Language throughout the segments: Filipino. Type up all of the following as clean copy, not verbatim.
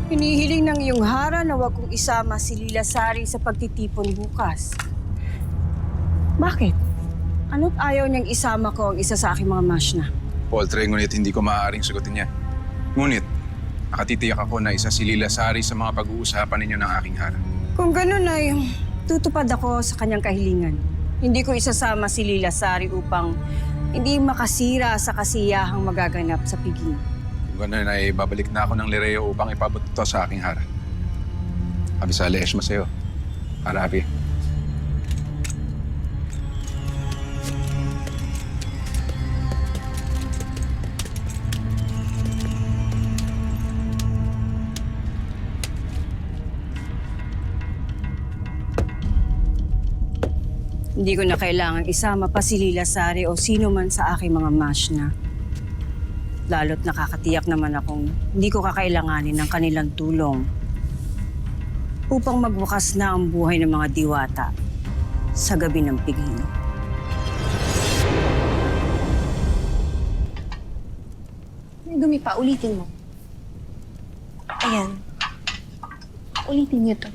Hinihiling ng iyong hara na huwag kong isama si Lila Sari sa pagtitipon bukas. Bakit? Ano't ayaw niyang isama ko ang isa sa aking mga masna? Poltre, ngunit hindi ko maaaring sagutin yan. Ngunit, nakatitiyak ako na isa si Lila Sari sa mga pag-uusapan ninyo ng aking hara. Kung gano'n ay tutupad ako sa kanyang kahilingan. Hindi ko isasama si Lila Sari upang hindi makasira sa kasiyahang magaganap sa piging. Kung gano'n ay babalik na ako ng Lireo upang ipabot ito sa aking hara. Abisali Esma sa'yo. Harapi. Hindi ko na kailangang isama pa si Lila Sari o sino man sa aking mga masna. Lalo't nakakatiyak naman akong hindi ko kakailanganin ng kanilang tulong upang magwakas na ang buhay ng mga diwata sa gabi ng piging. May dumi pa, ulitin mo. Ayan. Ulitin niyo to.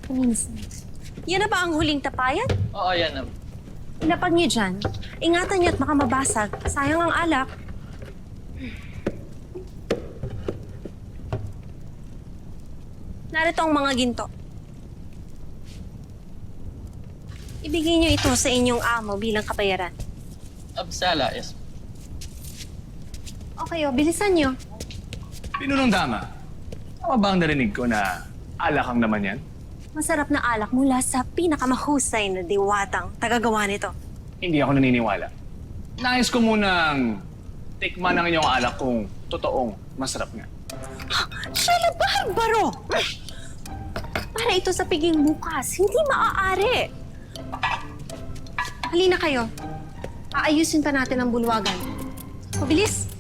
Kuminis na. Yan na ba ang huling tapayan? Oo, yan na. Ilapag niyo dyan. Ingatan niyo at baka mabasag. Sayang ang alak. Narito ang mga ginto. Ibigay niyo ito sa inyong amo bilang kabayaran. Absala, yes. Okay, bilisan niyo. Pinunong dama, tama ba ang narinig ko na alakang naman yan? Masarap na alak mula sa pinakamahusay na diwatang tagagawa nito. Hindi ako naniniwala. Nais ko munang tikman ang inyong alak kung totoong masarap nga. Shala, barbaro! Para ito sa piging bukas, hindi maaari. Halina kayo. Aayusin pa natin ang bulwagan. Mabilis!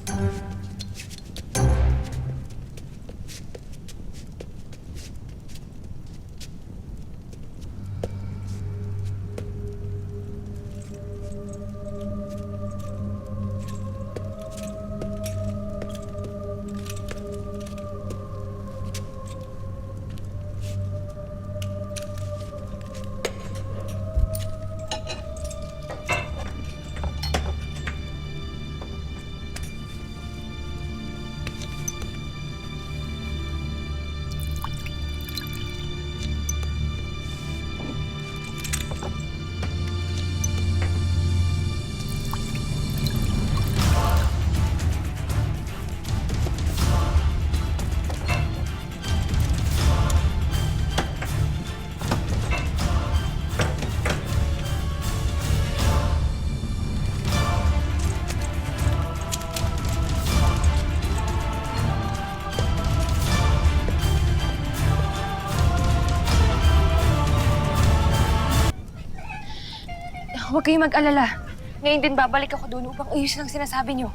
Huwag kayong mag-alala. Ngayon din babalik ako doon upang ayusin ang sinasabi niyo.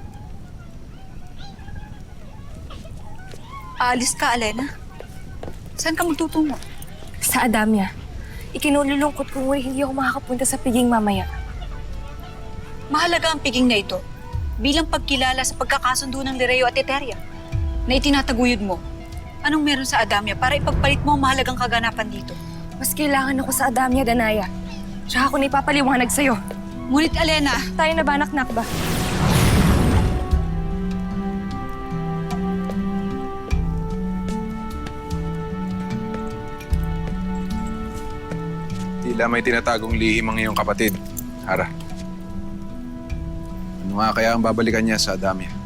Aalis ka, Alena? Saan ka magtutungo? Sa Adamya. Ikinululungkot ko ngunit hindi ako makakapunta sa piging mamaya. Mahalaga ang piging na ito bilang pagkilala sa pagkakasundo ng Lireo at Eteria na itinataguyod mo. Anong meron sa Adamya para ipagpalit mo ang mahalagang kaganapan dito? Mas kailangan ako sa Adamya, Danaya. Tsaka ako na ipapaliwanag sa'yo. Ngunit, Alena, Tayo na ba, anak ba? Tila may tinatagong lihim ang iyong kapatid, Hara. Ano nga kaya ang babalikan niya sa Adamya?